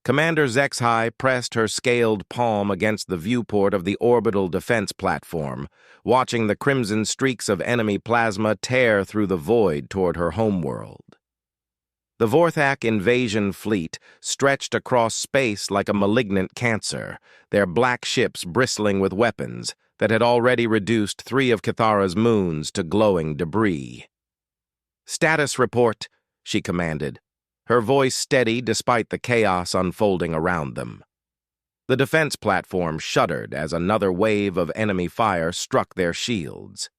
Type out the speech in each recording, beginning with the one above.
Commander Zexhai pressed her scaled palm against the viewport of the orbital defense platform, watching the crimson streaks of enemy plasma tear through the void toward her homeworld. The Vorthak invasion fleet stretched across space like a malignant cancer, their black ships bristling with weapons that had already reduced 3 of Cathara's moons to glowing debris. "Status report," she commanded, her voice steady despite the chaos unfolding around them. The defense platform shuddered as another wave of enemy fire struck their shields.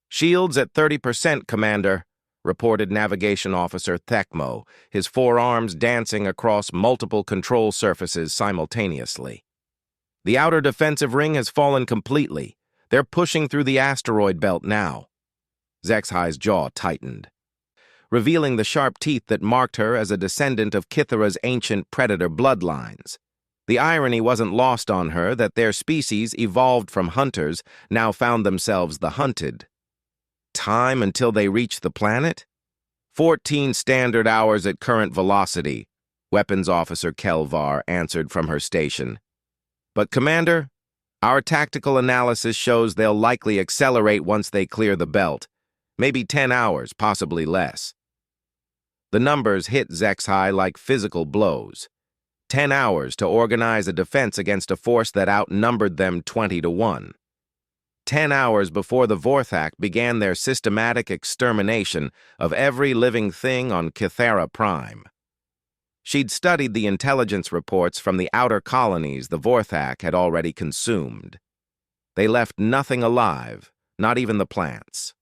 "Shields at 30%, Commander," reported Navigation Officer Thekmo, his forearms dancing across multiple control surfaces simultaneously. "The outer defensive ring has fallen completely. They're pushing through the asteroid belt now." Zexhai's jaw tightened, revealing the sharp teeth that marked her as a descendant of Kithara's ancient predator bloodlines. The irony wasn't lost on her that their species, evolved from hunters, now found themselves the hunted. Time until they reach the planet? 14 standard hours at current velocity, Weapons Officer Kelvar answered from her station. "But, Commander, our tactical analysis shows they'll likely accelerate once they clear the belt. Maybe 10 hours, possibly less." The numbers hit Zexhai like physical blows. 10 hours to organize a defense against a force that outnumbered them 20-1. 10 hours before the Vorthak began their systematic extermination of every living thing on Cathara Prime. She'd studied the intelligence reports from the outer colonies the Vorthak had already consumed. They left nothing alive, not even the plants.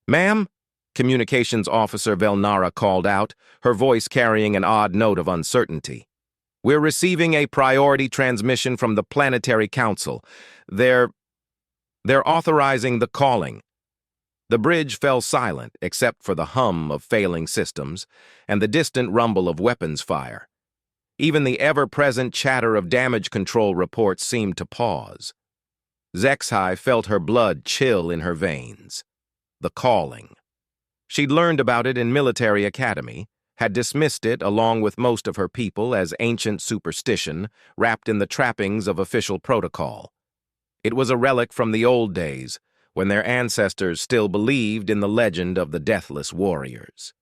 "Ma'am?" Communications Officer Velnara called out, her voice carrying an odd note of uncertainty. "We're receiving a priority transmission from the Planetary Council. They're authorizing the calling." The bridge fell silent except for the hum of failing systems and the distant rumble of weapons fire. Even the ever-present chatter of damage control reports seemed to pause. Zexhai felt her blood chill in her veins. The calling. She'd learned about it in military academy, had dismissed it along with most of her people as ancient superstition wrapped in the trappings of official protocol. It was a relic from the old days, when their ancestors still believed in the legend of the deathless warriors.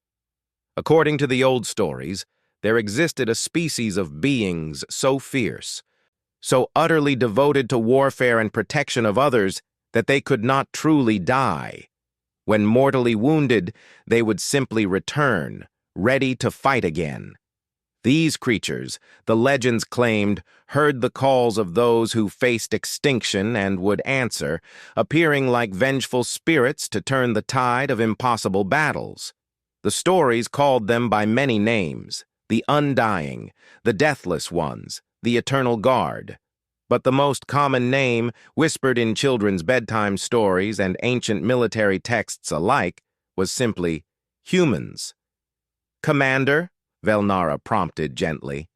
According to the old stories, there existed a species of beings so fierce, so utterly devoted to warfare and protection of others that they could not truly die. When mortally wounded, they would simply return, ready to fight again. These creatures, the legends claimed, heard the calls of those who faced extinction and would answer, appearing like vengeful spirits to turn the tide of impossible battles. The stories called them by many names: the Undying, the Deathless Ones, the Eternal Guard. But the most common name, whispered in children's bedtime stories and ancient military texts alike, was simply humans. "Commander?" Velnara prompted gently.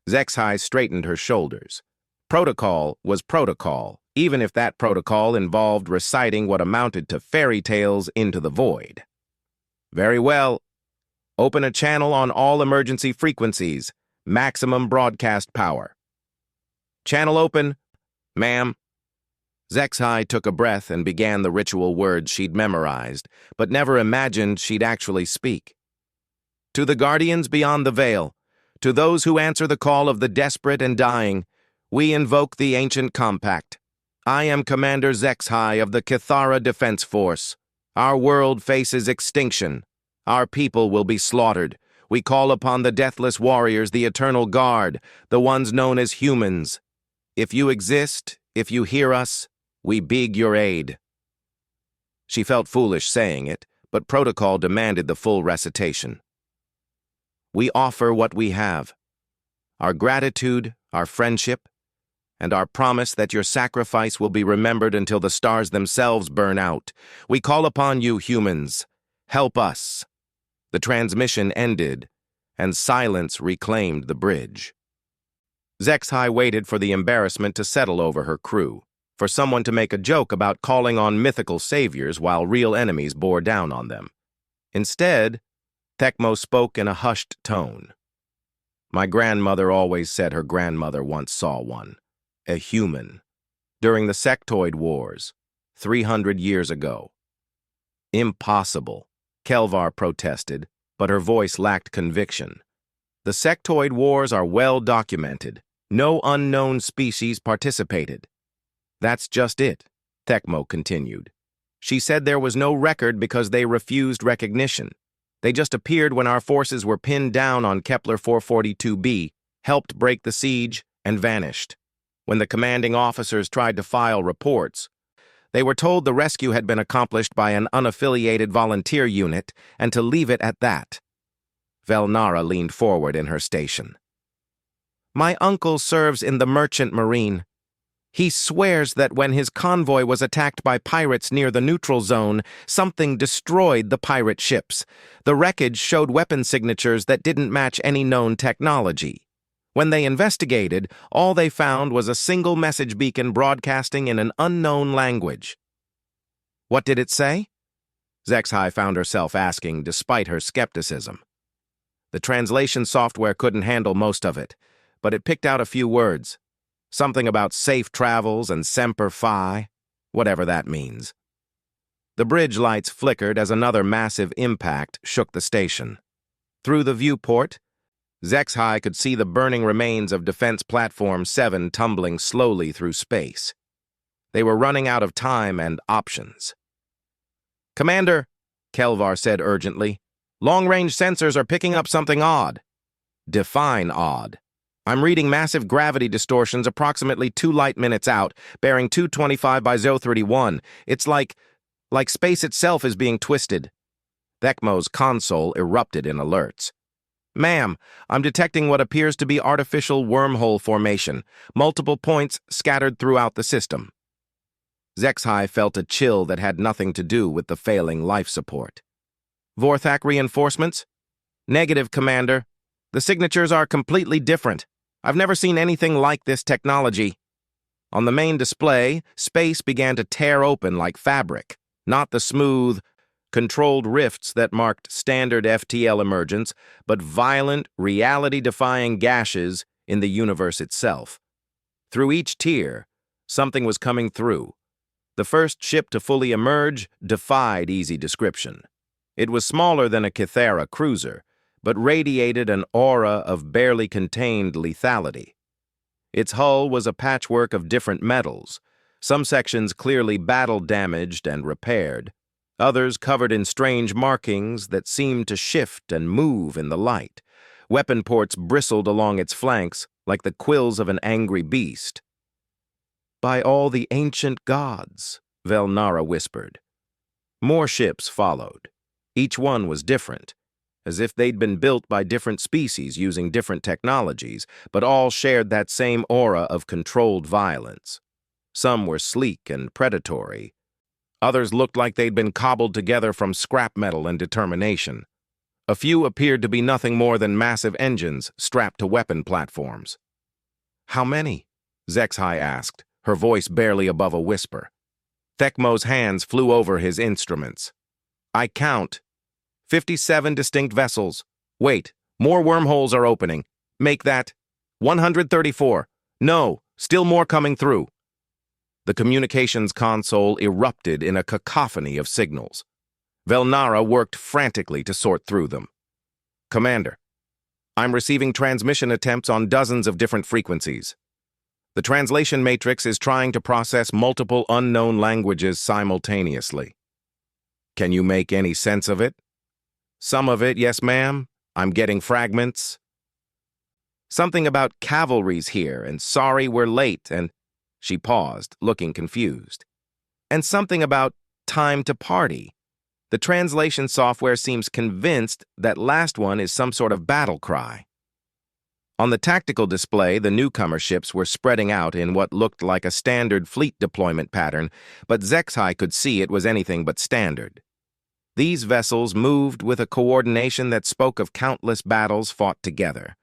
Zexhai straightened her shoulders. Protocol was protocol, even if that protocol involved reciting what amounted to fairy tales into the void. "Very well. Open a channel on all emergency frequencies. Maximum broadcast power." "Channel open, ma'am." Zexhai took a breath and began the ritual words she'd memorized, but never imagined she'd actually speak. "To the guardians beyond the veil, to those who answer the call of the desperate and dying, we invoke the ancient compact. I am Commander Zexhai of the Cathara Defense Force. Our world faces extinction. Our people will be slaughtered. We call upon the deathless warriors, the Eternal Guard, the ones known as humans. If you exist, if you hear us, we beg your aid." She felt foolish saying it, but protocol demanded the full recitation. "We offer what we have: our gratitude, our friendship, and our promise that your sacrifice will be remembered until the stars themselves burn out. We call upon you, humans. Help us." The transmission ended, and silence reclaimed the bridge. Zexhai waited for the embarrassment to settle over her crew, for someone to make a joke about calling on mythical saviors while real enemies bore down on them. Instead, Thekmo spoke in a hushed tone. My grandmother always said her grandmother once saw one. A human. During the Sectoid Wars, 300 years ago. Impossible, Kelvar protested, but her voice lacked conviction. The Sectoid Wars are well documented. No unknown species participated. That's just it, Thekmo continued. She said there was no record because they refused recognition. They just appeared when our forces were pinned down on Kepler 442b, helped break the siege, and vanished. When the commanding officers tried to file reports, they were told the rescue had been accomplished by an unaffiliated volunteer unit and to leave it at that. Velnara leaned forward in her station. My uncle serves in the Merchant Marine. He swears that when his convoy was attacked by pirates near the neutral zone, something destroyed the pirate ships. The wreckage showed weapon signatures that didn't match any known technology. When they investigated, all they found was a single message beacon broadcasting in an unknown language. What did it say? Zexhai found herself asking, despite her skepticism. The translation software couldn't handle most of it, but it picked out a few words. Something about safe travels and Semper Fi, whatever that means. The bridge lights flickered as another massive impact shook the station. Through the viewport, Zexhai could see the burning remains of Defense Platform 7 tumbling slowly through space. They were running out of time and options. Commander, Kelvar said urgently, long-range sensors are picking up something odd. Define odd. I'm reading massive gravity distortions approximately 2 light minutes out, bearing 225 by 031. It's like space itself is being twisted. Thekmo's console erupted in alerts. Ma'am, I'm detecting what appears to be artificial wormhole formation, multiple points scattered throughout the system. Zexhai felt a chill that had nothing to do with the failing life support. Vorthak reinforcements? Negative, Commander. The signatures are completely different. I've never seen anything like this technology. On the main display, space began to tear open like fabric, not the smooth, controlled rifts that marked standard FTL emergence, but violent, reality-defying gashes in the universe itself. Through each tier, something was coming through. The first ship to fully emerge defied easy description. It was smaller than a Kythera cruiser, but radiated an aura of barely contained lethality. Its hull was a patchwork of different metals, some sections clearly battle-damaged and repaired, others covered in strange markings that seemed to shift and move in the light. Weapon ports bristled along its flanks like the quills of an angry beast. By all the ancient gods, Velnara whispered. More ships followed. Each one was different, as if they'd been built by different species using different technologies, but all shared that same aura of controlled violence. Some were sleek and predatory. Others looked like they'd been cobbled together from scrap metal and determination. A few appeared to be nothing more than massive engines strapped to weapon platforms. How many? Zexhai asked, her voice barely above a whisper. Thekmo's hands flew over his instruments. I count. 57 distinct vessels. Wait, more wormholes are opening. Make that 134. No, still more coming through. The communications console erupted in a cacophony of signals. Velnara worked frantically to sort through them. Commander, I'm receiving transmission attempts on dozens of different frequencies. The translation matrix is trying to process multiple unknown languages simultaneously. Can you make any sense of it? Some of it, yes, ma'am. I'm getting fragments. Something about cavalry's here, and sorry we're late, and... She paused, looking confused. And something about time to party. The translation software seems convinced that last one is some sort of battle cry. On the tactical display, the newcomer ships were spreading out in what looked like a standard fleet deployment pattern, but Zexhai could see it was anything but standard. These vessels moved with a coordination that spoke of countless battles fought together,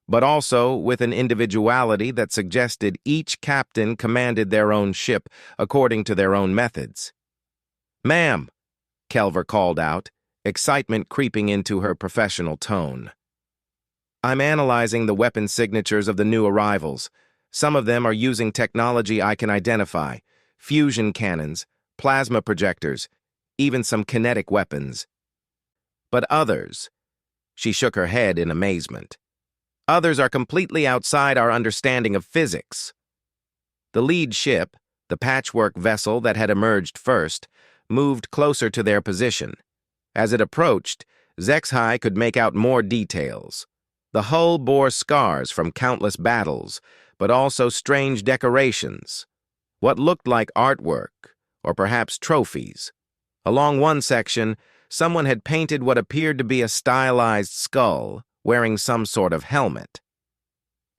but also with an individuality that suggested each captain commanded their own ship according to their own methods. Ma'am, Kelvar called out, excitement creeping into her professional tone. I'm analyzing the weapon signatures of the new arrivals. Some of them are using technology I can identify: fusion cannons, plasma projectors, even some kinetic weapons. But others, she shook her head in amazement. Others are completely outside our understanding of physics. The lead ship, the patchwork vessel that had emerged first, moved closer to their position. As it approached, Zexhai could make out more details. The hull bore scars from countless battles, but also strange decorations. What looked like artwork, or perhaps trophies. Along one section, someone had painted what appeared to be a stylized skull, wearing some sort of helmet.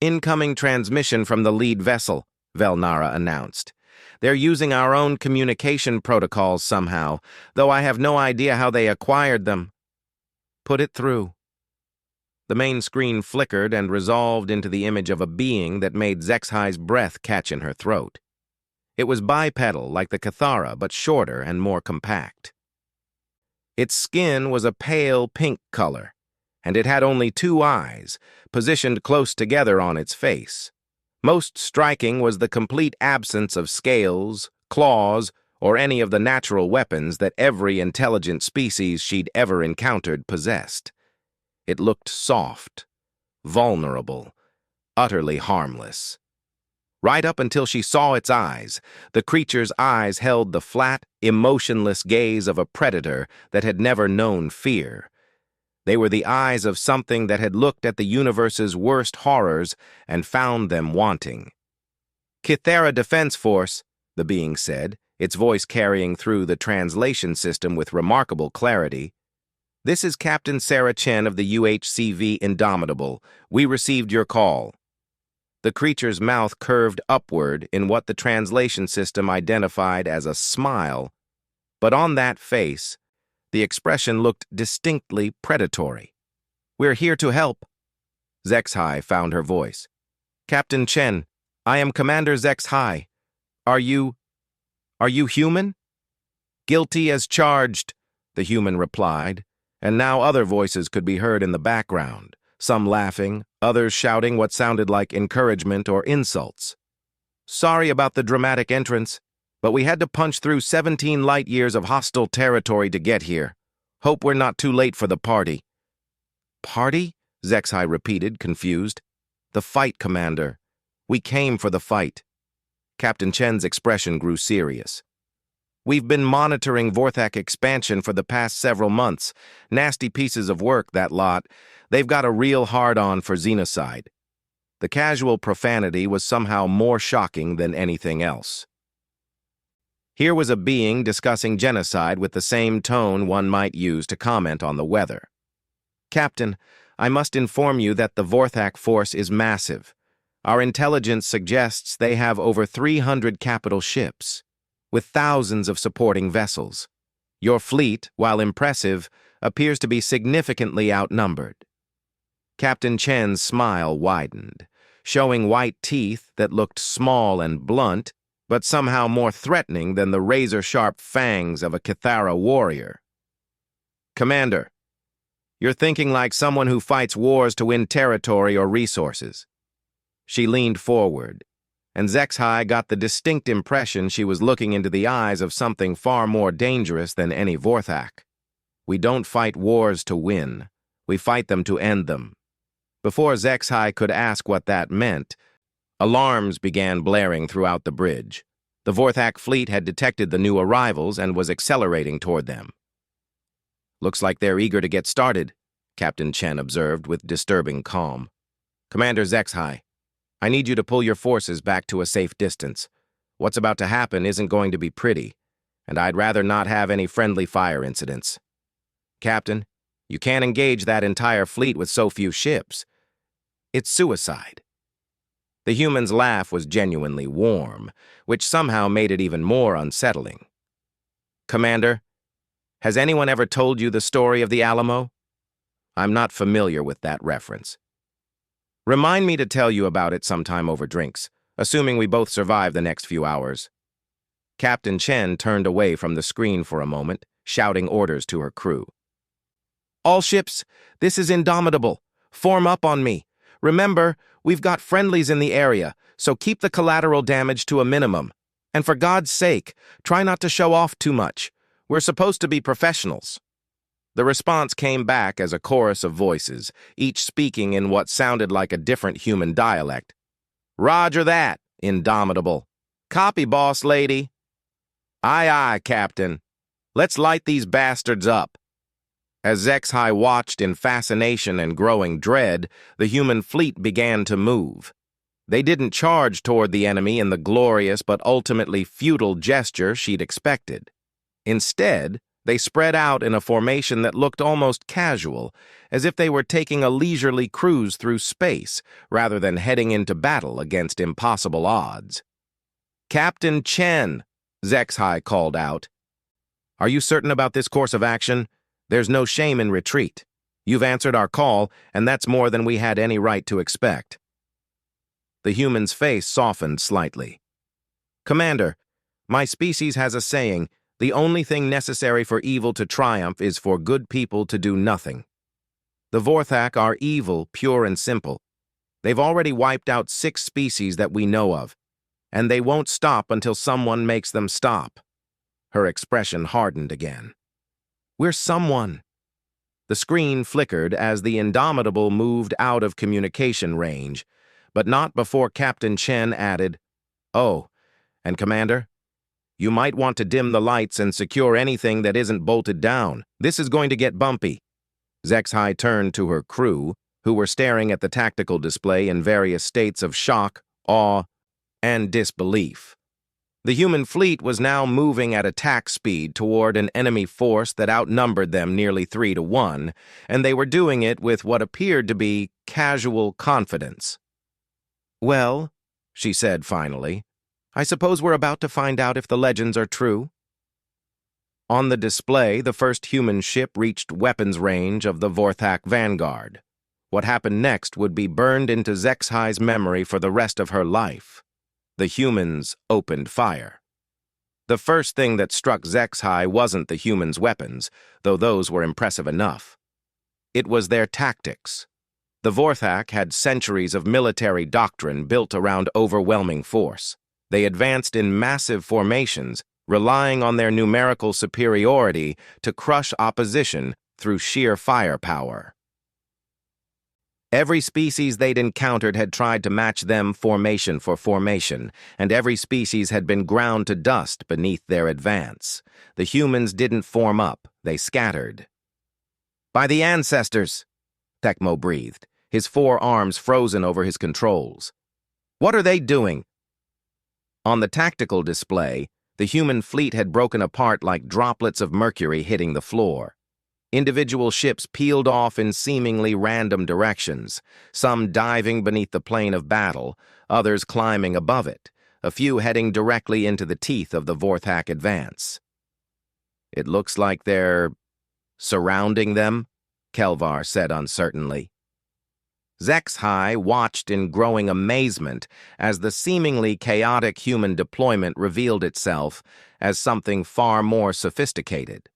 "Incoming transmission from the lead vessel," Velnara announced. "They're using our own communication protocols somehow, though I have no idea how they acquired them." "Put it through." The main screen flickered and resolved into the image of a being that made Zexhai's breath catch in her throat. It was bipedal, like the Cathara, but shorter and more compact. Its skin was a pale pink color, and it had only 2 eyes, positioned close together on its face. Most striking was the complete absence of scales, claws, or any of the natural weapons that every intelligent species she'd ever encountered possessed. It looked soft, vulnerable, utterly harmless. Right up until she saw its eyes, the creature's eyes held the flat, emotionless gaze of a predator that had never known fear. They were the eyes of something that had looked at the universe's worst horrors and found them wanting. "Kithera Defense Force," the being said, its voice carrying through the translation system with remarkable clarity. "This is Captain Sarah Chen of the UHCV Indomitable. We received your call." The creature's mouth curved upward in what the translation system identified as a smile, but on that face, the expression looked distinctly predatory. "We're here to help." Zexhai found her voice. "Captain Chen, I am Commander Zexhai. Are you human?" "Guilty as charged," the human replied, and now other voices could be heard in the background, some laughing, others shouting what sounded like encouragement or insults. "Sorry about the dramatic entrance, but we had to punch through 17 light years of hostile territory to get here. Hope we're not too late for the party." "Party?" Zexhai repeated, confused. "The fight, Commander. We came for the fight." Captain Chen's expression grew serious. "We've been monitoring Vorthak expansion for the past several months. Nasty pieces of work, that lot. They've got a real hard-on for xenocide." The casual profanity was somehow more shocking than anything else. Here was a being discussing genocide with the same tone one might use to comment on the weather. "Captain, I must inform you that the Vorthak force is massive. Our intelligence suggests they have over 300 capital ships, with thousands of supporting vessels. Your fleet, while impressive, appears to be significantly outnumbered." Captain Chen's smile widened, showing white teeth that looked small and blunt, but somehow more threatening than the razor-sharp fangs of a Cathara warrior. "Commander, you're thinking like someone who fights wars to win territory or resources." She leaned forward, and Zexhai got the distinct impression she was looking into the eyes of something far more dangerous than any Vorthak. "We don't fight wars to win. We fight them to end them." Before Zexhai could ask what that meant, alarms began blaring throughout the bridge. The Vorthak fleet had detected the new arrivals and was accelerating toward them. "Looks like they're eager to get started," Captain Chen observed with disturbing calm. "Commander Zexhai, I need you to pull your forces back to a safe distance. What's about to happen isn't going to be pretty, and I'd rather not have any friendly fire incidents. Captain, you can't engage that entire fleet with so few ships. It's suicide." The human's laugh was genuinely warm, which somehow made it even more unsettling. "Commander, has anyone ever told you the story of the Alamo?" "I'm not familiar with that reference." "Remind me to tell you about it sometime over drinks, assuming we both survive the next few hours." Captain Chen turned away from the screen for a moment, shouting orders to her crew. "All ships, this is Indomitable. Form up on me. Remember, we've got friendlies in the area, so keep the collateral damage to a minimum. And for God's sake, try not to show off too much. We're supposed to be professionals." The response came back as a chorus of voices, each speaking in what sounded like a different human dialect. "Roger that, Indomitable. Copy, boss lady." "Aye, aye, Captain. Let's light these bastards up." As HFY watched in fascination and growing dread, the human fleet began to move. They didn't charge toward the enemy in the glorious but ultimately futile gesture she'd expected. Instead, they spread out in a formation that looked almost casual, as if they were taking a leisurely cruise through space rather than heading into battle against impossible odds. "Captain Chen," HFY called out. "Are you certain about this course of action? There's no shame in retreat. You've answered our call, and that's more than we had any right to expect." The human's face softened slightly. "Commander, my species has a saying, the only thing necessary for evil to triumph is for good people to do nothing. The Vorthak are evil, pure and simple. They've already wiped out 6 species that we know of, and they won't stop until someone makes them stop." Her expression hardened again. "We're someone." The screen flickered as the Indomitable moved out of communication range, but not before Captain Chen added, "Oh, and Commander, you might want to dim the lights and secure anything that isn't bolted down. This is going to get bumpy." HFY turned to her crew, who were staring at the tactical display in various states of shock, awe, and disbelief. The human fleet was now moving at attack speed toward an enemy force that outnumbered them nearly 3-1, and they were doing it with what appeared to be casual confidence. "Well," she said finally, "I suppose we're about to find out if the legends are true." On the display, the first human ship reached weapons range of the Vorthak Vanguard. What happened next would be burned into HFY's memory for the rest of her life. The humans opened fire. The first thing that struck HFY wasn't the humans' weapons, though those were impressive enough. It was their tactics. The Vorthak had centuries of military doctrine built around overwhelming force. They advanced in massive formations, relying on their numerical superiority to crush opposition through sheer firepower. Every species they'd encountered had tried to match them formation for formation, and every species had been ground to dust beneath their advance. The humans didn't form up, they scattered. "By the ancestors," Tecmo breathed, his 4 arms frozen over his controls. "What are they doing?" On the tactical display, the human fleet had broken apart like droplets of mercury hitting the floor. Individual ships peeled off in seemingly random directions, some diving beneath the plane of battle, others climbing above it, a few heading directly into the teeth of the Vorthak advance. "It looks like they're surrounding them," Kelvar said uncertainly. HFY watched in growing amazement as the seemingly chaotic human deployment revealed itself as something far more sophisticated.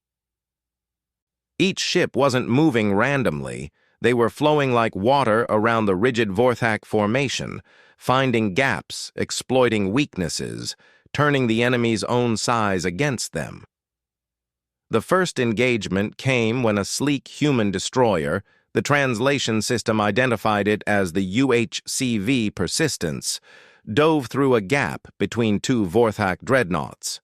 Each ship wasn't moving randomly. They were flowing like water around the rigid Vorthak formation, finding gaps, exploiting weaknesses, turning the enemy's own size against them. The first engagement came when a sleek human destroyer, the translation system identified it as the UHCV Persistence, dove through a gap between 2 Vorthak dreadnoughts.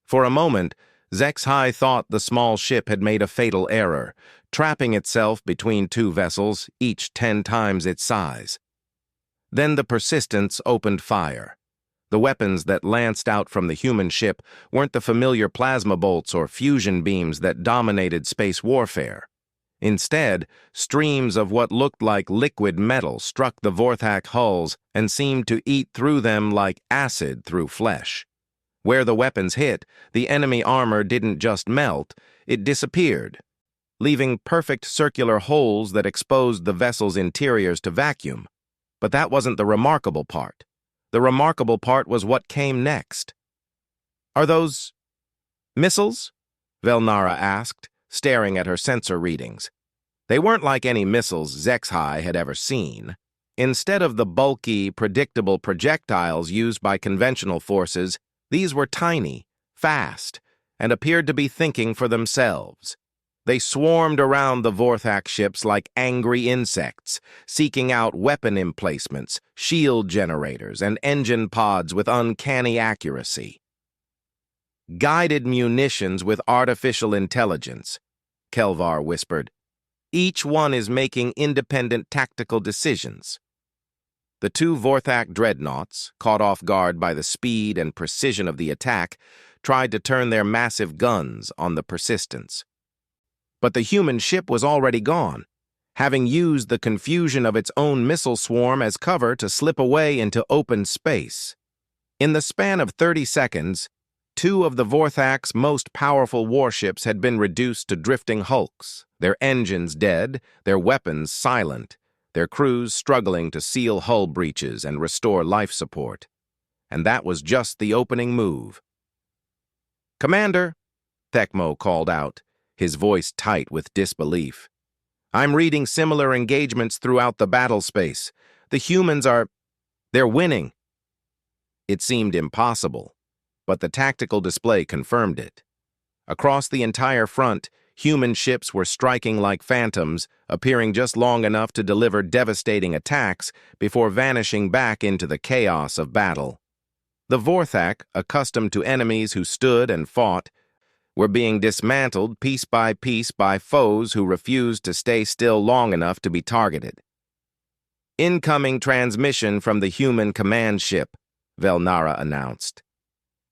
For a moment, HFY thought the small ship had made a fatal error, trapping itself between 2 vessels, each 10 times its size. Then the Persistence opened fire. The weapons that lanced out from the human ship weren't the familiar plasma bolts or fusion beams that dominated space warfare. Instead, streams of what looked like liquid metal struck the Vorthak hulls and seemed to eat through them like acid through flesh. Where the weapons hit, the enemy armor didn't just melt, it disappeared, leaving perfect circular holes that exposed the vessel's interiors to vacuum. But that wasn't the remarkable part. The remarkable part was what came next. "Are those missiles?" Velnara asked, staring at her sensor readings. They weren't like any missiles HFY had ever seen. Instead of the bulky, predictable projectiles used by conventional forces, these were tiny, fast, and appeared to be thinking for themselves. They swarmed around the Vorthak ships like angry insects, seeking out weapon emplacements, shield generators, and engine pods with uncanny accuracy. Guided munitions with artificial intelligence, Kelvar whispered. Each one is making independent tactical decisions. The two Vorthak dreadnoughts, caught off guard by the speed and precision of the attack, tried to turn their massive guns on the Persistence. But the human ship was already gone, having used the confusion of its own missile swarm as cover to slip away into open space. In the span of 30 seconds, two of the Vorthak's most powerful warships had been reduced to drifting hulks, their engines dead, their weapons silent, their crews struggling to seal hull breaches and restore life support. And that was just the opening move. "Commander," Thekmo called out, his voice tight with disbelief. "I'm reading similar engagements throughout the battle space. The humans they're winning." It seemed impossible, but the tactical display confirmed it. Across the entire front, human ships were striking like phantoms, appearing just long enough to deliver devastating attacks before vanishing back into the chaos of battle. The Vorthak, accustomed to enemies who stood and fought, were being dismantled piece by foes who refused to stay still long enough to be targeted. "Incoming transmission from the human command ship," Velnara announced.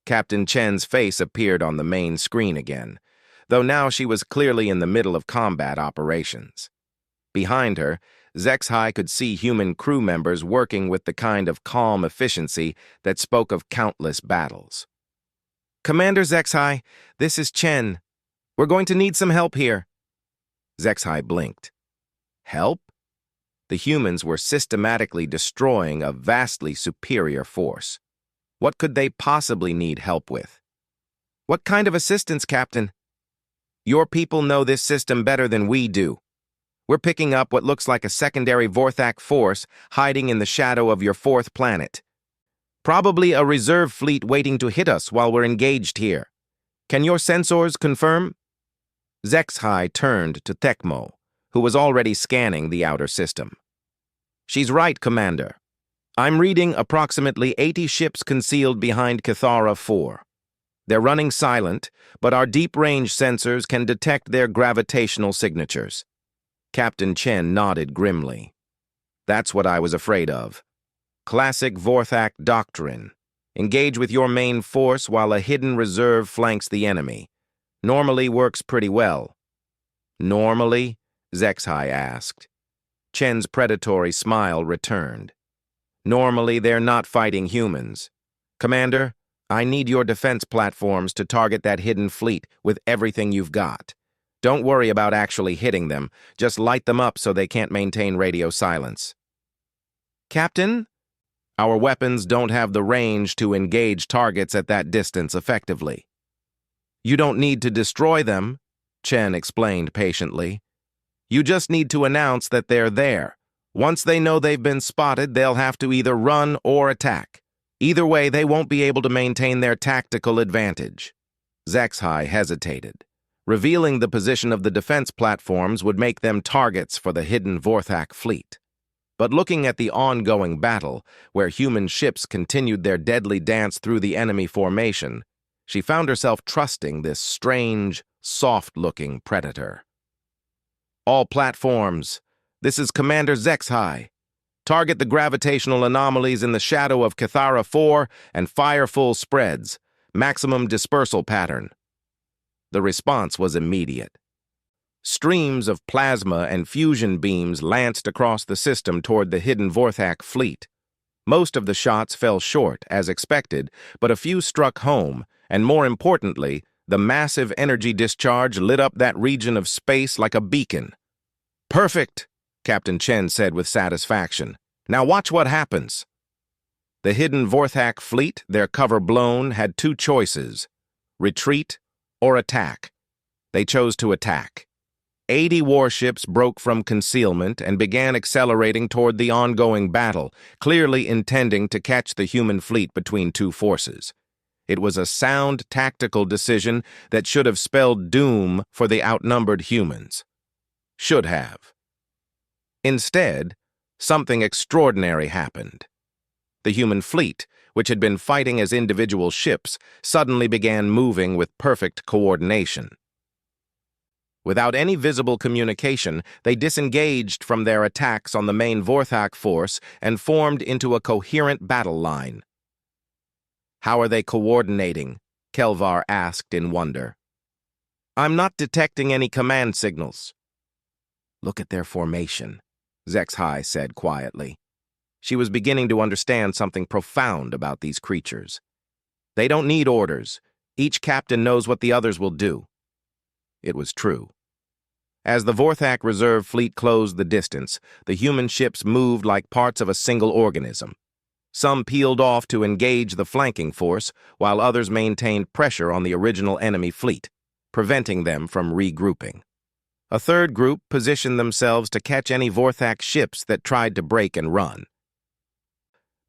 Captain Chen's face appeared on the main screen again, though now she was clearly in the middle of combat operations. Behind her, HFY could see human crew members working with the kind of calm efficiency that spoke of countless battles. "Commander HFY, this is Chen. We're going to need some help here." HFY blinked. Help? The humans were systematically destroying a vastly superior force. What could they possibly need help with? "What kind of assistance, Captain?" "Your people know this system better than we do. We're picking up what looks like a secondary Vorthak force hiding in the shadow of your fourth planet. Probably a reserve fleet waiting to hit us while we're engaged here. Can your sensors confirm?" HFY turned to Thekmo, who was already scanning the outer system. "She's right, Commander. I'm reading approximately 80 ships concealed behind Cathara 4. They're running silent, but our deep-range sensors can detect their gravitational signatures." Captain Chen nodded grimly. "That's what I was afraid of. Classic Vorthak doctrine. Engage with your main force while a hidden reserve flanks the enemy. Normally works pretty well." "Normally?" HFY asked. Chen's predatory smile returned. "Normally, they're not fighting humans. Commander, I need your defense platforms to target that hidden fleet with everything you've got. Don't worry about actually hitting them. Just light them up so they can't maintain radio silence." "Captain, our weapons don't have the range to engage targets at that distance effectively." "You don't need to destroy them," Chen explained patiently. "You just need to announce that they're there. Once they know they've been spotted, they'll have to either run or attack. Either way, they won't be able to maintain their tactical advantage." HFY hesitated. Revealing the position of the defense platforms would make them targets for the hidden Vorthak fleet. But looking at the ongoing battle, where human ships continued their deadly dance through the enemy formation, she found herself trusting this strange, soft-looking predator. "All platforms, this is Commander HFY. Target the gravitational anomalies in the shadow of Cathara 4 and fire full spreads. Maximum dispersal pattern." The response was immediate. Streams of plasma and fusion beams lanced across the system toward the hidden Vorthak fleet. Most of the shots fell short, as expected, but a few struck home, and more importantly, the massive energy discharge lit up that region of space like a beacon. "Perfect," Captain Chen said with satisfaction. "Now watch what happens." The hidden Vorthak fleet, their cover blown, had two choices: retreat or attack. They chose to attack. 80 warships broke from concealment and began accelerating toward the ongoing battle, clearly intending to catch the human fleet between two forces. It was a sound tactical decision that should have spelled doom for the outnumbered humans. Should have. Instead, something extraordinary happened. The human fleet, which had been fighting as individual ships, suddenly began moving with perfect coordination. Without any visible communication, they disengaged from their attacks on the main Vorthak force and formed into a coherent battle line. "How are they coordinating?" Kelvar asked in wonder. "I'm not detecting any command signals." "Look at their formation," Zexhai said quietly. She was beginning to understand something profound about these creatures. They don't need orders. Each captain knows what the others will do. It was true. As the Vorthak reserve fleet closed the distance, the human ships moved like parts of a single organism. Some peeled off to engage the flanking force, while others maintained pressure on the original enemy fleet, preventing them from regrouping. A third group positioned themselves to catch any Vorthak ships that tried to break and run.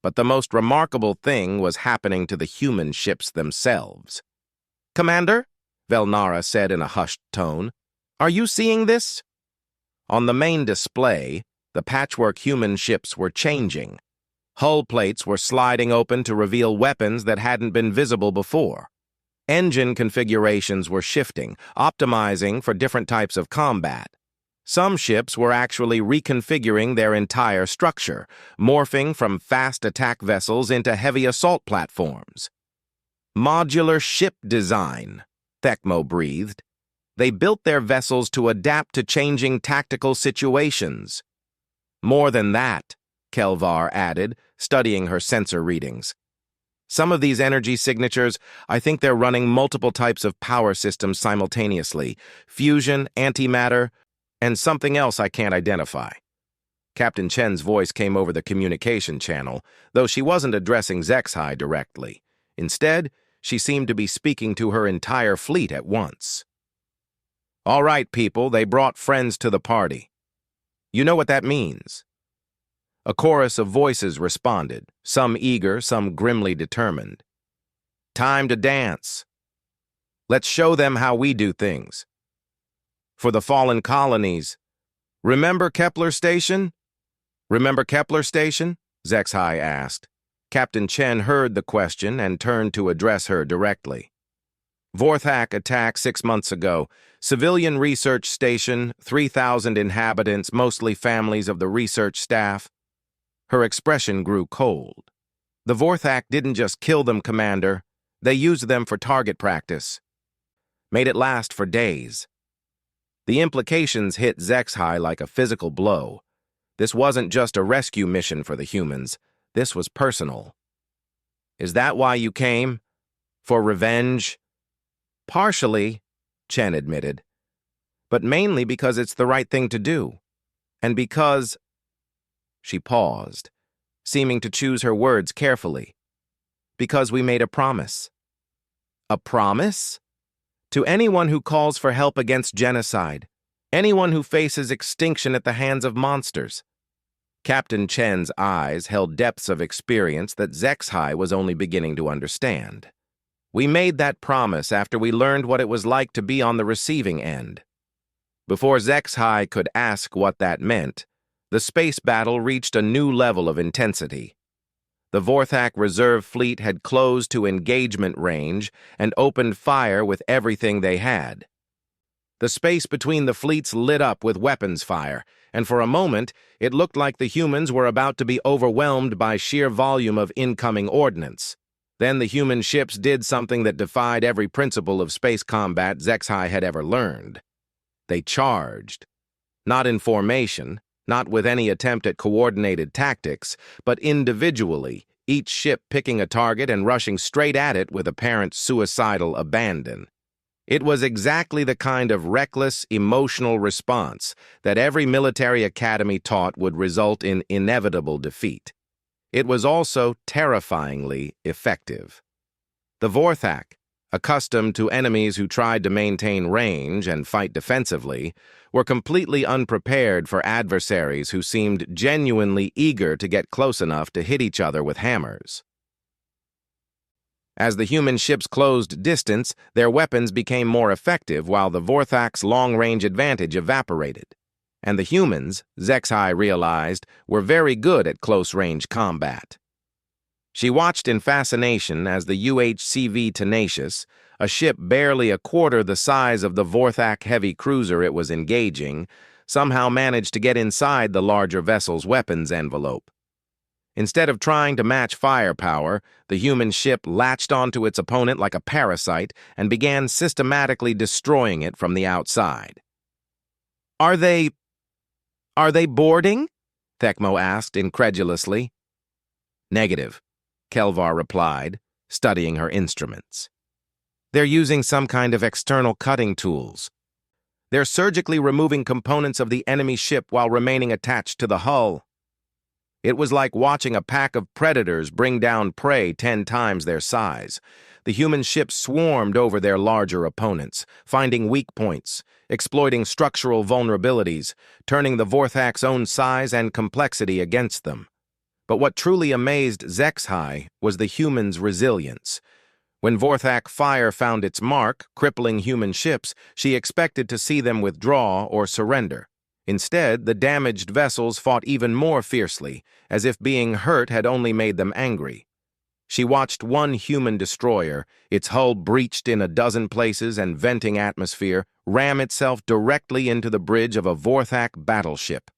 But the most remarkable thing was happening to the human ships themselves. "Commander," Velnara said in a hushed tone, "are you seeing this?" On the main display, the patchwork human ships were changing. Hull plates were sliding open to reveal weapons that hadn't been visible before. Engine configurations were shifting, optimizing for different types of combat. Some ships were actually reconfiguring their entire structure, morphing from fast attack vessels into heavy assault platforms. "Modular ship design," Thekmo breathed. They built their vessels to adapt to changing tactical situations. "More than that," Kelvar added, studying her sensor readings. "Some of these energy signatures, I think they're running multiple types of power systems simultaneously. Fusion, antimatter, and something else I can't identify." Captain Chen's voice came over the communication channel, though she wasn't addressing Zexhai directly. Instead, she seemed to be speaking to her entire fleet at once. "All right, people, they brought friends to the party. You know what that means." A chorus of voices responded, some eager, some grimly determined. "Time to dance. Let's show them how we do things. For the fallen colonies, remember Kepler Station?" "Remember Kepler Station?" Zexhai asked. Captain Chen heard the question and turned to address her directly. "Vorthak attack 6 months ago. Civilian research station, 3,000 inhabitants, mostly families of the research staff." Her expression grew cold. "The Vorthak didn't just kill them, Commander. They used them for target practice. Made it last for days." The implications hit Zexhai like a physical blow. This wasn't just a rescue mission for the humans. This was personal. "Is that why you came? For revenge?" "Partially," Chen admitted. "But mainly because it's the right thing to do. And because—" She paused, seeming to choose her words carefully. "Because we made a promise." "A promise?" "To anyone who calls for help against genocide. Anyone who faces extinction at the hands of monsters." Captain Chen's eyes held depths of experience that Zexhai was only beginning to understand. "We made that promise after we learned what it was like to be on the receiving end." Before Zexhai could ask what that meant, the space battle reached a new level of intensity. The Vorthak reserve fleet had closed to engagement range and opened fire with everything they had. The space between the fleets lit up with weapons fire, and for a moment, it looked like the humans were about to be overwhelmed by sheer volume of incoming ordnance. Then the human ships did something that defied every principle of space combat Zexhai had ever learned. They charged. Not in formation, not with any attempt at coordinated tactics, but individually, each ship picking a target and rushing straight at it with apparent suicidal abandon. It was exactly the kind of reckless, emotional response that every military academy taught would result in inevitable defeat. It was also terrifyingly effective. The Vorthak, accustomed to enemies who tried to maintain range and fight defensively, were completely unprepared for adversaries who seemed genuinely eager to get close enough to hit each other with hammers. As the human ships closed distance, their weapons became more effective while the Vorthak's long-range advantage evaporated. And the humans, Zexhai realized, were very good at close-range combat. She watched in fascination as the UHCV Tenacious, a ship barely a quarter the size of the Vorthak heavy cruiser it was engaging, somehow managed to get inside the larger vessel's weapons envelope. Instead of trying to match firepower, the human ship latched onto its opponent like a parasite and began systematically destroying it from the outside. Are they boarding? Thekmo asked incredulously. Negative, Kelvar replied, studying her instruments. They're using some kind of external cutting tools. They're surgically removing components of the enemy ship while remaining attached to the hull. It was like watching a pack of predators bring down prey 10 times their size. The human ships swarmed over their larger opponents, finding weak points, exploiting structural vulnerabilities, turning the Vorthak's own size and complexity against them. But what truly amazed Zexhai was the humans' resilience. When Vorthak fire found its mark, crippling human ships, she expected to see them withdraw or surrender. Instead, the damaged vessels fought even more fiercely, as if being hurt had only made them angry. She watched one human destroyer, its hull breached in a dozen places and venting atmosphere, ram itself directly into the bridge of a Vorthak battleship.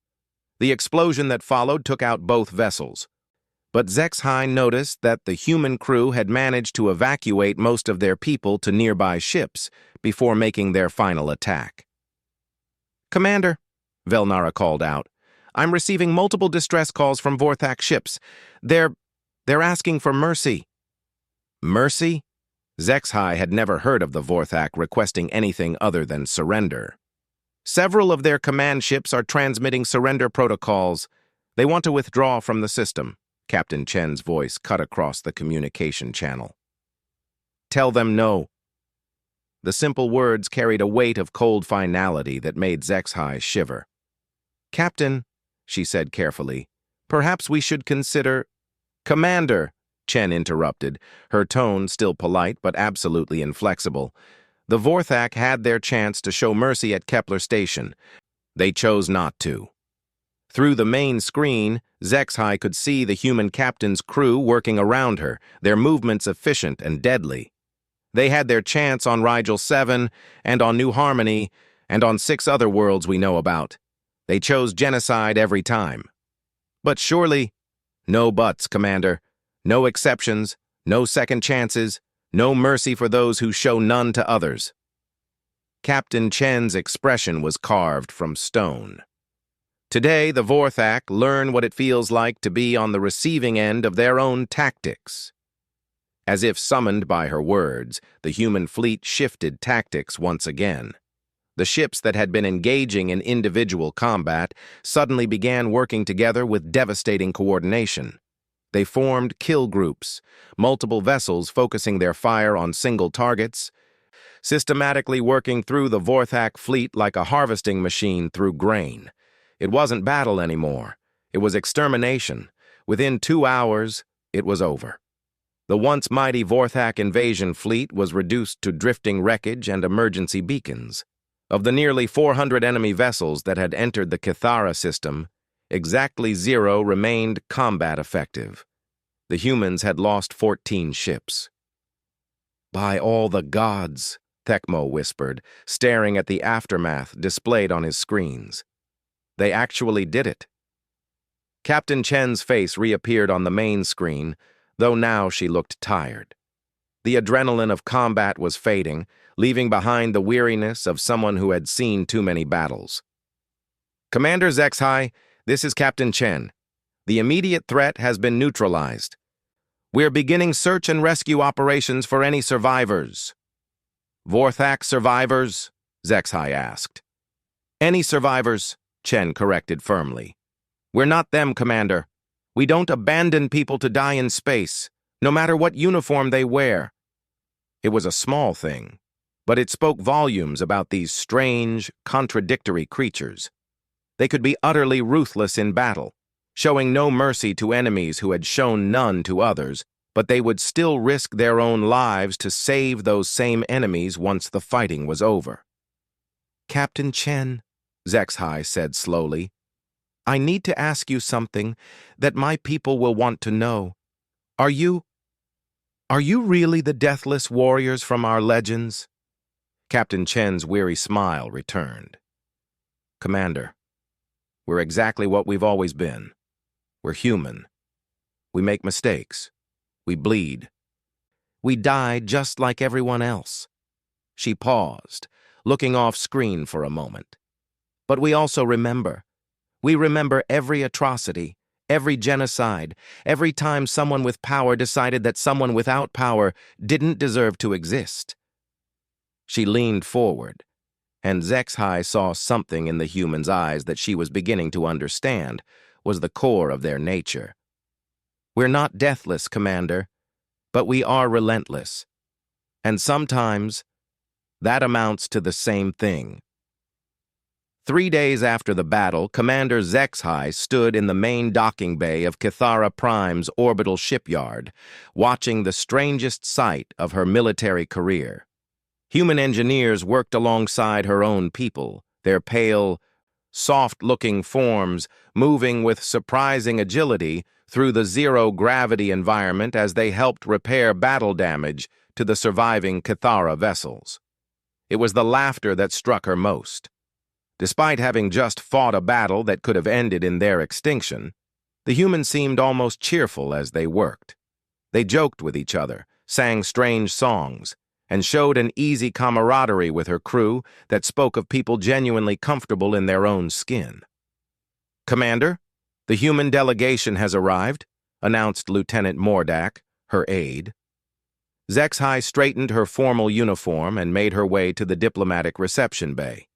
The explosion that followed took out both vessels. But Zexhai noticed that the human crew had managed to evacuate most of their people to nearby ships before making their final attack. "Commander," Velnara called out, "I'm receiving multiple distress calls from Vorthak ships. They're asking for mercy." Mercy? Zexhai had never heard of the Vorthak requesting anything other than surrender. "Several of their command ships are transmitting surrender protocols. They want to withdraw from the system." Captain Chen's voice cut across the communication channel. "Tell them no." The simple words carried a weight of cold finality that made Zexhai shiver. "Captain," she said carefully, "perhaps we should consider—" "Commander," Chen interrupted, her tone still polite but absolutely inflexible. The Vorthak had their chance to show mercy at Kepler Station. They chose not to. Through the main screen, Zexhai could see the human captain's crew working around her, their movements efficient and deadly. They had their chance on Rigel 7, and on New Harmony, and on 6 other worlds we know about. They chose genocide every time. But surely, no buts, Commander. No exceptions, no second chances, no mercy for those who show none to others. Captain Chen's expression was carved from stone. Today, the Vorthak learn what it feels like to be on the receiving end of their own tactics. As if summoned by her words, the human fleet shifted tactics once again. The ships that had been engaging in individual combat suddenly began working together with devastating coordination. They formed kill groups, multiple vessels focusing their fire on single targets, systematically working through the Vorthak fleet like a harvesting machine through grain. It wasn't battle anymore. It was extermination. Within 2 hours, it was over. The once mighty Vorthak invasion fleet was reduced to drifting wreckage and emergency beacons. Of the nearly 400 enemy vessels that had entered the Kithara system, exactly 0 remained combat effective. The humans had lost 14 ships. "By all the gods," Thekmo whispered, staring at the aftermath displayed on his screens. "They actually did it." Captain Chen's face reappeared on the main screen, though now she looked tired. The adrenaline of combat was fading, leaving behind the weariness of someone who had seen too many battles. "Commander Zexhai, this is Captain Chen. The immediate threat has been neutralized. We're beginning search and rescue operations for any survivors." "Vorthak survivors?" Zexhai asked. "Any survivors," Chen corrected firmly. "We're not them, Commander. We don't abandon people to die in space, no matter what uniform they wear." It was a small thing, but it spoke volumes about these strange, contradictory creatures. They could be utterly ruthless in battle, showing no mercy to enemies who had shown none to others, but they would still risk their own lives to save those same enemies once the fighting was over. "Captain Chen," Zexhai said slowly, "I need to ask you something that my people will want to know. Are you really the deathless warriors from our legends?" Captain Chen's weary smile returned. "Commander, we're exactly what we've always been. We're human. We make mistakes. We bleed. We die just like everyone else." She paused, looking off-screen for a moment. "But we also remember. We remember every atrocity, every genocide, every time someone with power decided that someone without power didn't deserve to exist." She leaned forward, and Zexhai saw something in the human's eyes that she was beginning to understand was the core of their nature. "We're not deathless, Commander, but we are relentless. And sometimes, that amounts to the same thing." 3 days after the battle, Commander Zexhai stood in the main docking bay of Kithara Prime's orbital shipyard, watching the strangest sight of her military career. Human engineers worked alongside her own people, their pale, soft-looking forms moving with surprising agility through the zero-gravity environment as they helped repair battle damage to the surviving Kithara vessels. It was the laughter that struck her most. Despite having just fought a battle that could have ended in their extinction, the humans seemed almost cheerful as they worked. They joked with each other, sang strange songs, and showed an easy camaraderie with her crew that spoke of people genuinely comfortable in their own skin. "Commander, the human delegation has arrived," announced Lieutenant Mordak, her aide. Zexhai straightened her formal uniform and made her way to the diplomatic reception bay.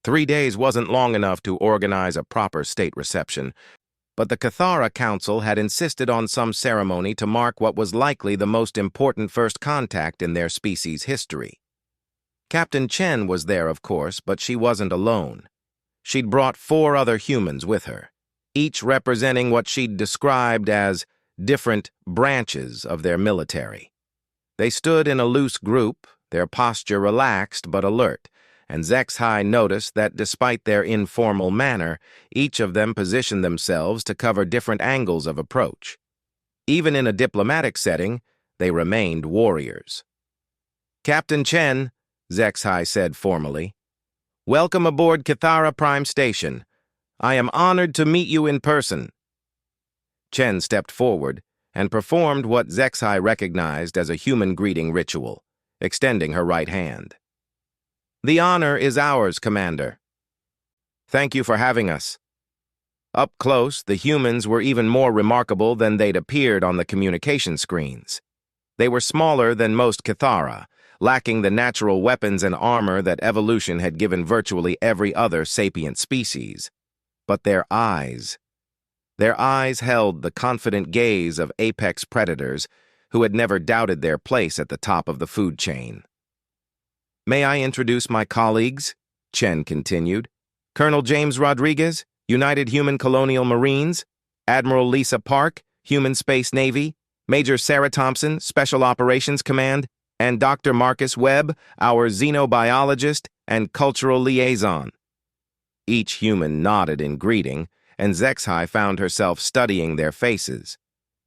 3 days wasn't long enough to organize a proper state reception, but the Kithara Council had insisted on some ceremony to mark what was likely the most important first contact in their species' history. Captain Chen was there, of course, but she wasn't alone. She'd brought 4 other humans with her, each representing what she'd described as different branches of their military. They stood in a loose group, their posture relaxed but alert, and Zexhai noticed that despite their informal manner, each of them positioned themselves to cover different angles of approach. Even in a diplomatic setting, they remained warriors. "Captain Chen," Zexhai said formally, "welcome aboard Kithara Prime Station. I am honored to meet you in person." Chen stepped forward and performed what Zexhai recognized as a human greeting ritual, extending her right hand. "The honor is ours, Commander." "Thank you for having us." Up close, the humans were even more remarkable than they'd appeared on the communication screens. They were smaller than most Kithara, lacking the natural weapons and armor that evolution had given virtually every other sapient species. But their eyes held the confident gaze of apex predators who had never doubted their place at the top of the food chain. "May I introduce my colleagues?" Chen continued. "Colonel James Rodriguez, United Human Colonial Marines; Admiral Lisa Park, Human Space Navy; Major Sarah Thompson, Special Operations Command; and Dr. Marcus Webb, our xenobiologist and cultural liaison." Each human nodded in greeting, and Zexhai found herself studying their faces.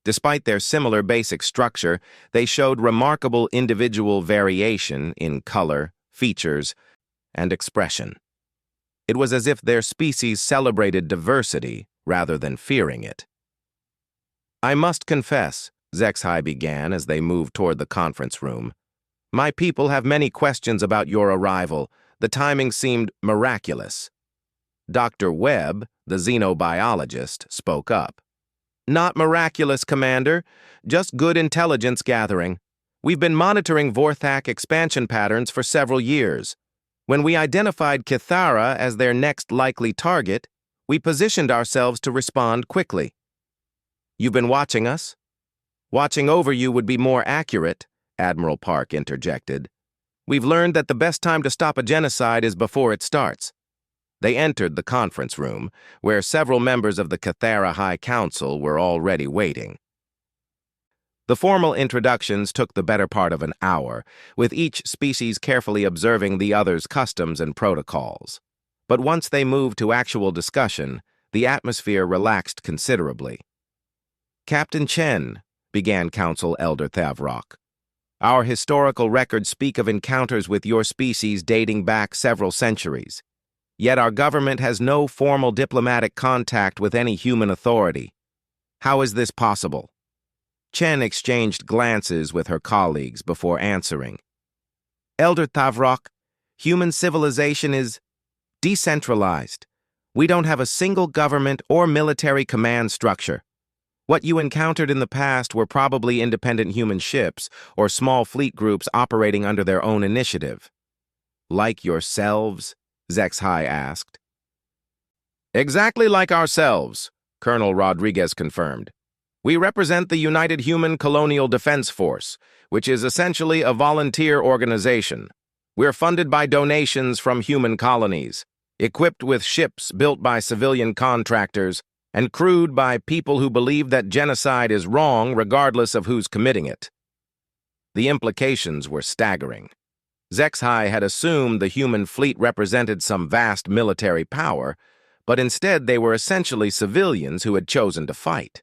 Despite their similar basic structure, they showed remarkable individual variation in color, features, and expression. It was as if their species celebrated diversity rather than fearing it. "I must confess," Zexhai began as they moved toward the conference room, "my people have many questions about your arrival. The timing seemed miraculous." Dr. Webb, the xenobiologist, spoke up. "Not miraculous, Commander, just good intelligence gathering. We've been monitoring Vorthak expansion patterns for several years. When we identified Kithara as their next likely target, we positioned ourselves to respond quickly." "You've been watching us?" "Watching over you would be more accurate," Admiral Park interjected. "We've learned that the best time to stop a genocide is before it starts." They entered the conference room, where several members of the Cathara High Council were already waiting. The formal introductions took the better part of an hour, with each species carefully observing the other's customs and protocols. But once they moved to actual discussion, the atmosphere relaxed considerably. "Captain Chen," began Council Elder Thavrock, "our historical records speak of encounters with your species dating back several centuries. Yet our government has no formal diplomatic contact with any human authority. How is this possible?" Chen exchanged glances with her colleagues before answering. "Elder Thavrock, human civilization is decentralized. We don't have a single government or military command structure. What you encountered in the past were probably independent human ships or small fleet groups operating under their own initiative." "Like yourselves?" Zexhai asked. "Exactly like ourselves," Colonel Rodriguez confirmed. "We represent the United Human Colonial Defense Force, which is essentially a volunteer organization. We're funded by donations from human colonies, equipped with ships built by civilian contractors and crewed by people who believe that genocide is wrong regardless of who's committing it." The implications were staggering. Zexhai had assumed the human fleet represented some vast military power, but instead they were essentially civilians who had chosen to fight.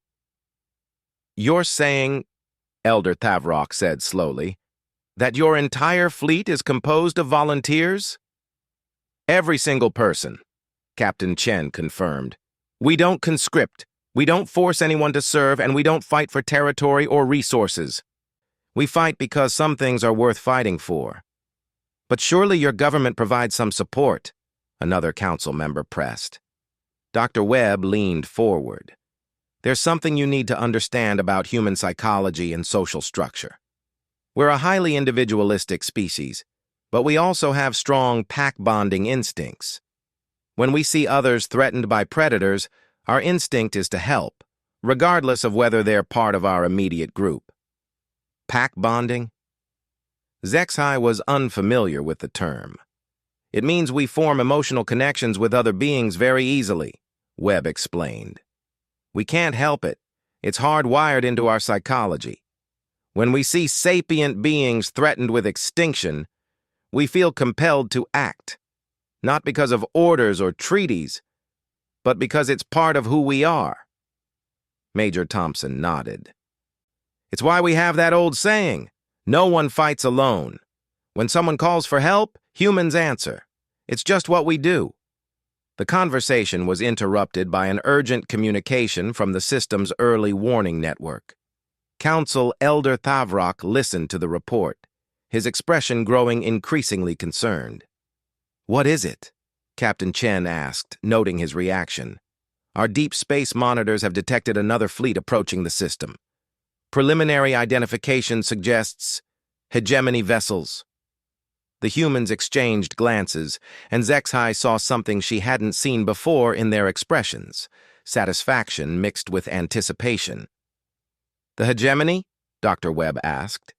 "You're saying," Elder Thavrock said slowly, "that your entire fleet is composed of volunteers?" "Every single person," Captain Chen confirmed. "We don't conscript, we don't force anyone to serve, and we don't fight for territory or resources. We fight because some things are worth fighting for." "But surely your government provides some support," another council member pressed. Dr. Webb leaned forward. "There's something you need to understand about human psychology and social structure. We're a highly individualistic species, but we also have strong pack-bonding instincts. When we see others threatened by predators, our instinct is to help, regardless of whether they're part of our immediate group." Pack-bonding? Zexhai was unfamiliar with the term. "It means we form emotional connections with other beings very easily," Webb explained. "We can't help it. It's hardwired into our psychology. When we see sapient beings threatened with extinction, we feel compelled to act, not because of orders or treaties, but because it's part of who we are." Major Thompson nodded. "It's why we have that old saying, 'No one fights alone.' When someone calls for help, humans answer. It's just what we do." The conversation was interrupted by an urgent communication from the system's early warning network. Council Elder Thavrock listened to the report, his expression growing increasingly concerned. "What is it?" Captain Chen asked, noting his reaction. "Our deep space monitors have detected another fleet approaching the system. Preliminary identification suggests hegemony vessels." The humans exchanged glances, and Zexhai saw something she hadn't seen before in their expressions, satisfaction mixed with anticipation. "The hegemony?" Dr. Webb asked.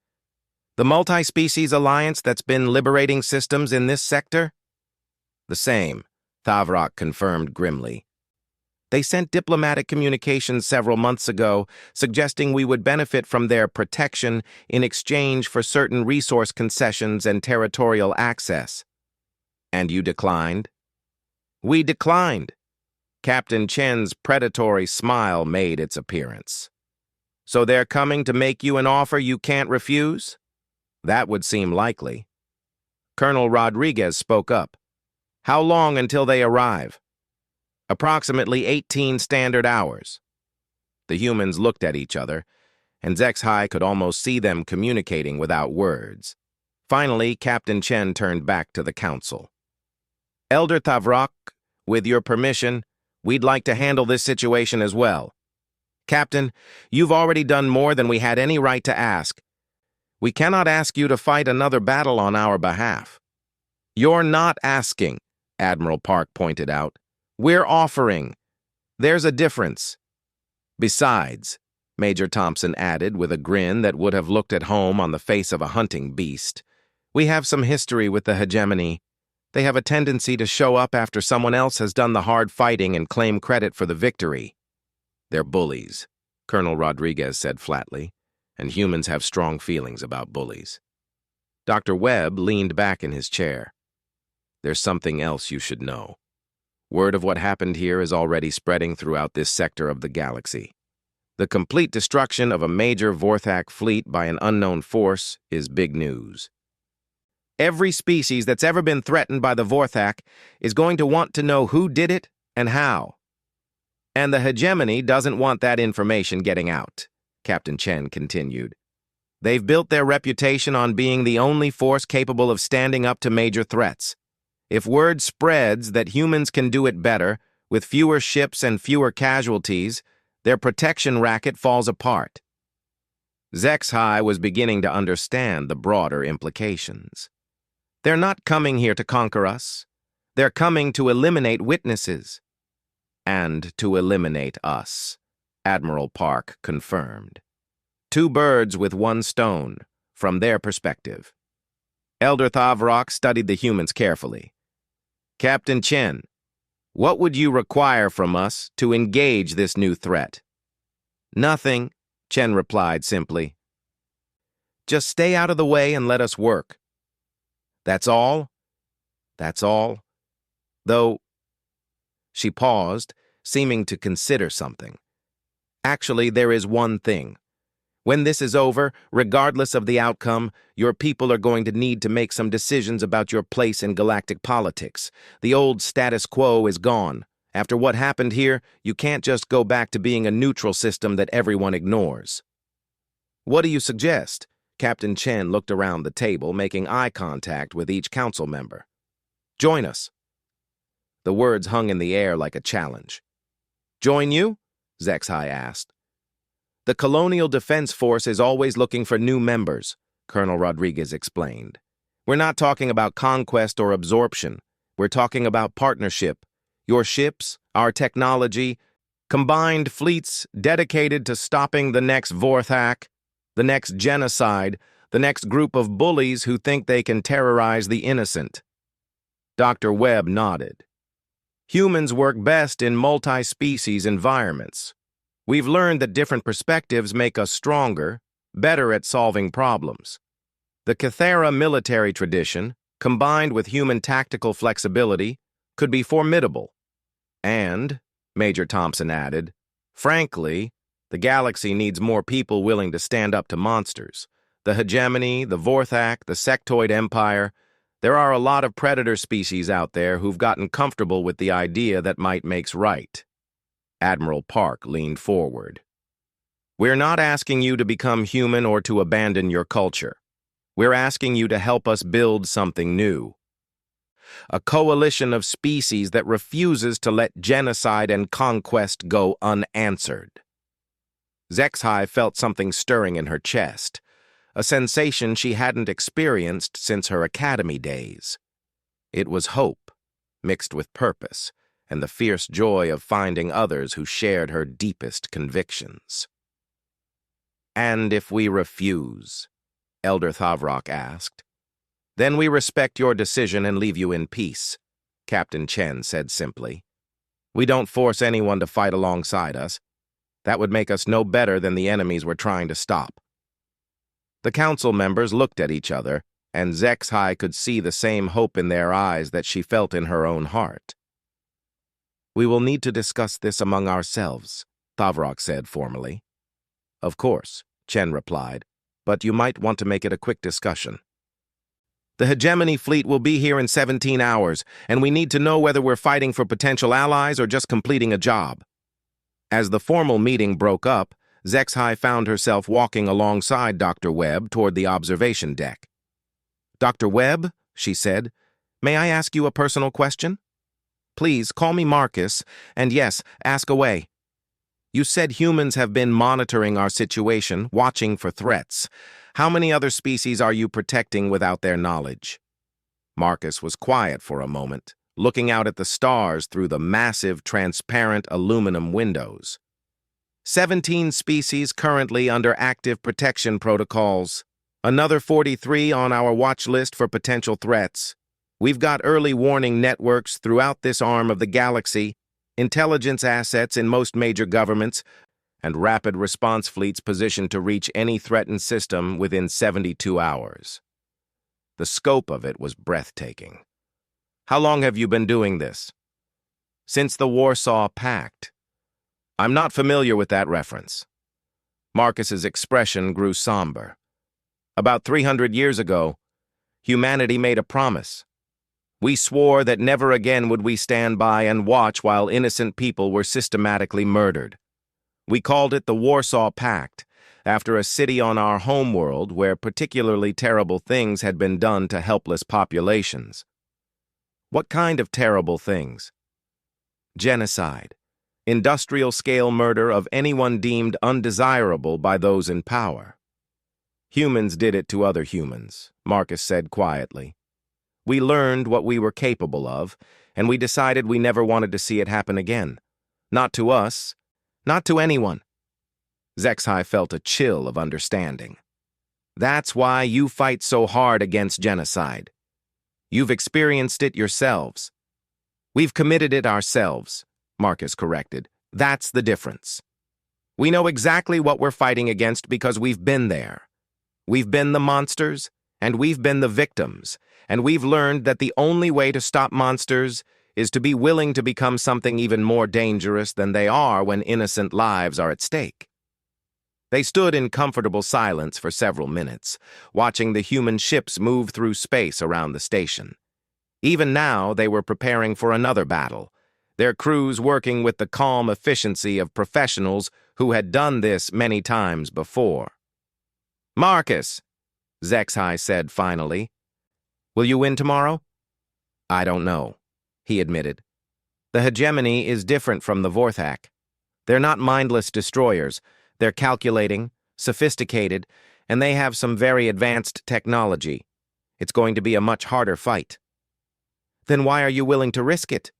"The multi-species alliance that's been liberating systems in this sector?" "The same," Thavrock confirmed grimly. "They sent diplomatic communications several months ago suggesting we would benefit from their protection in exchange for certain resource concessions and territorial access." "And you declined?" "We declined." Captain Chen's predatory smile made its appearance. "So they're coming to make you an offer you can't refuse?" "That would seem likely." Colonel Rodriguez spoke up. "How long until they arrive?" "Approximately 18 standard hours." The humans looked at each other, and Zexhai could almost see them communicating without words. Finally, Captain Chen turned back to the council. "Elder Thavrock, with your permission, we'd like to handle this situation as well. Captain, you've already done more than we had any right to ask. We cannot ask you to fight another battle on our behalf." "You're not asking," Admiral Park pointed out. "We're offering. There's a difference. Besides," Major Thompson added with a grin that would have looked at home on the face of a hunting beast. "We have some history with the hegemony. They have a tendency to show up after someone else has done the hard fighting and claim credit for the victory. They're bullies," Colonel Rodriguez said flatly, "and humans have strong feelings about bullies." Dr. Webb leaned back in his chair. "There's something else you should know. Word of what happened here is already spreading throughout this sector of the galaxy. The complete destruction of a major Vorthak fleet by an unknown force is big news. Every species that's ever been threatened by the Vorthak is going to want to know who did it and how. And the hegemony doesn't want that information getting out," Captain Chen continued. "They've built their reputation on being the only force capable of standing up to major threats. If word spreads that humans can do it better, with fewer ships and fewer casualties, their protection racket falls apart." Zexhai was beginning to understand the broader implications. "They're not coming here to conquer us. They're coming to eliminate witnesses." "And to eliminate us," Admiral Park confirmed. "Two birds with one stone, from their perspective." Elder Thavrock studied the humans carefully. "Captain Chen, what would you require from us to engage this new threat?" "Nothing," Chen replied simply. "Just stay out of the way and let us work." "That's all?" "That's all. Though—" She paused, seeming to consider something. "Actually, there is one thing. When this is over, regardless of the outcome, your people are going to need to make some decisions about your place in galactic politics. The old status quo is gone. After what happened here, you can't just go back to being a neutral system that everyone ignores." "What do you suggest?" Captain Chen looked around the table, making eye contact with each council member. "Join us." The words hung in the air like a challenge. "Join you?" Zexhai asked. "The Colonial Defense Force is always looking for new members," Colonel Rodriguez explained. "We're not talking about conquest or absorption. We're talking about partnership. Your ships, our technology, combined fleets dedicated to stopping the next Vorthak, the next genocide, the next group of bullies who think they can terrorize the innocent." Dr. Webb nodded. "Humans work best in multi-species environments. We've learned that different perspectives make us stronger, better at solving problems. The Cathera military tradition, combined with human tactical flexibility, could be formidable. And," Major Thompson added, "frankly, the galaxy needs more people willing to stand up to monsters. The hegemony, the Vorthak, the sectoid empire. There are a lot of predator species out there who've gotten comfortable with the idea that might makes right." Admiral Park leaned forward. "We're not asking you to become human or to abandon your culture. We're asking you to help us build something new. A coalition of species that refuses to let genocide and conquest go unanswered." Zexhai felt something stirring in her chest, a sensation she hadn't experienced since her academy days. It was hope, mixed with purpose, and the fierce joy of finding others who shared her deepest convictions. "And if we refuse?" Elder Thavrock asked. "Then we respect your decision and leave you in peace," Captain Chen said simply. "We don't force anyone to fight alongside us. That would make us no better than the enemies we're trying to stop." The council members looked at each other, and Zexhai could see the same hope in their eyes that she felt in her own heart. "We will need to discuss this among ourselves," Thavrock said formally. "Of course," Chen replied, "but you might want to make it a quick discussion. The hegemony fleet will be here in 17 hours, and we need to know whether we're fighting for potential allies or just completing a job." As the formal meeting broke up, Zexhai found herself walking alongside Dr. Webb toward the observation deck. "Dr. Webb," she said, "may I ask you a personal question? Please call me Marcus, and yes, ask away. You said humans have been monitoring our situation, watching for threats. How many other species are you protecting without their knowledge?" Marcus was quiet for a moment, looking out at the stars through the massive, transparent aluminum windows. 17 species currently under active protection protocols. Another 43 on our watch list for potential threats. We've got early warning networks throughout this arm of the galaxy, intelligence assets in most major governments, and rapid response fleets positioned to reach any threatened system within 72 hours. The scope of it was breathtaking. How long have you been doing this? Since the Warsaw Pact. I'm not familiar with that reference. Marcus's expression grew somber. About 300 years ago, humanity made a promise. We swore that never again would we stand by and watch while innocent people were systematically murdered. We called it the Warsaw Pact, after a city on our homeworld where particularly terrible things had been done to helpless populations. What kind of terrible things? Genocide. Industrial-scale murder of anyone deemed undesirable by those in power. Humans did it to other humans, Marcus said quietly. We learned what we were capable of, and we decided we never wanted to see it happen again. Not to us, not to anyone. Zexhai felt a chill of understanding. That's why you fight so hard against genocide. You've experienced it yourselves. We've committed it ourselves, Marcus corrected. That's the difference. We know exactly what we're fighting against because we've been there. We've been the monsters, and we've been the victims, and we've learned that the only way to stop monsters is to be willing to become something even more dangerous than they are when innocent lives are at stake. They stood in comfortable silence for several minutes, watching the human ships move through space around the station. Even now, they were preparing for another battle, their crews working with the calm efficiency of professionals who had done this many times before. Marcus, Zexhai said finally, will you win tomorrow? I don't know, he admitted. The hegemony is different from the Vorthak. They're not mindless destroyers. They're calculating, sophisticated, and they have some very advanced technology. It's going to be a much harder fight. Then why are you willing to risk it?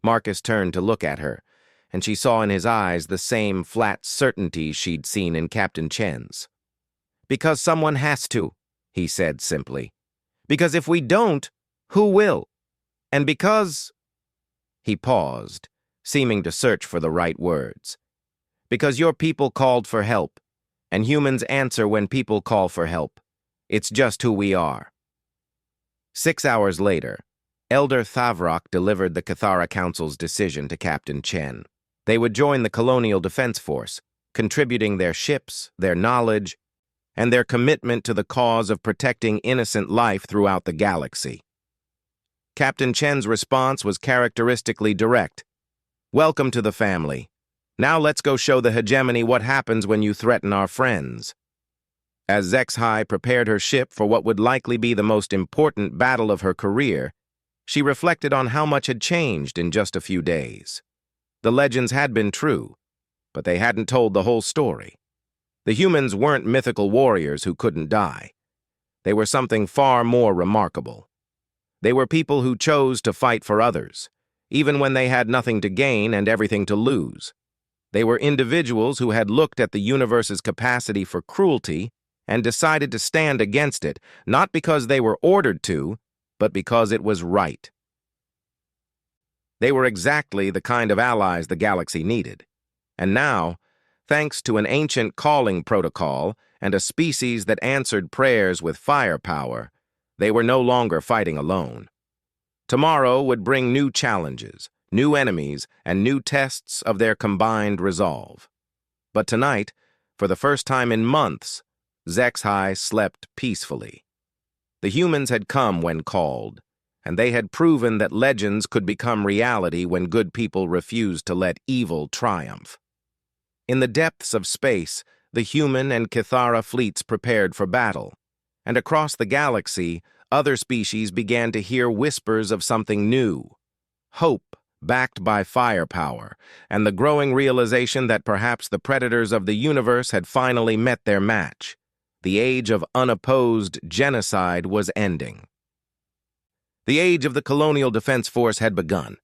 Marcus turned to look at her, and she saw in his eyes the same flat certainty she'd seen in Captain Chen's. Because someone has to, he said simply. Because if we don't, who will? And because... He paused, seeming to search for the right words. Because your people called for help, and humans answer when people call for help. It's just who we are. 6 hours later, Elder Thavrock delivered the Cathara Council's decision to Captain Chen. They would join the Colonial Defense Force, contributing their ships, their knowledge, and their commitment to the cause of protecting innocent life throughout the galaxy. Captain Chen's response was characteristically direct. Welcome to the family. Now let's go show the hegemony what happens when you threaten our friends. As Zexhai prepared her ship for what would likely be the most important battle of her career, she reflected on how much had changed in just a few days. The legends had been true, but they hadn't told the whole story. The humans weren't mythical warriors who couldn't die. They were something far more remarkable. They were people who chose to fight for others, even when they had nothing to gain and everything to lose. They were individuals who had looked at the universe's capacity for cruelty and decided to stand against it, not because they were ordered to, but because it was right. They were exactly the kind of allies the galaxy needed. And now, thanks to an ancient calling protocol and a species that answered prayers with firepower, they were no longer fighting alone. Tomorrow would bring new challenges, new enemies, and new tests of their combined resolve. But tonight, for the first time in months, Zexhai slept peacefully. The humans had come when called, and they had proven that legends could become reality when good people refused to let evil triumph. In the depths of space, the human and Cathara fleets prepared for battle, and across the galaxy, other species began to hear whispers of something new, hope backed by firepower, and the growing realization that perhaps the predators of the universe had finally met their match. The age of unopposed genocide was ending. The age of the Colonial Defense Force had begun,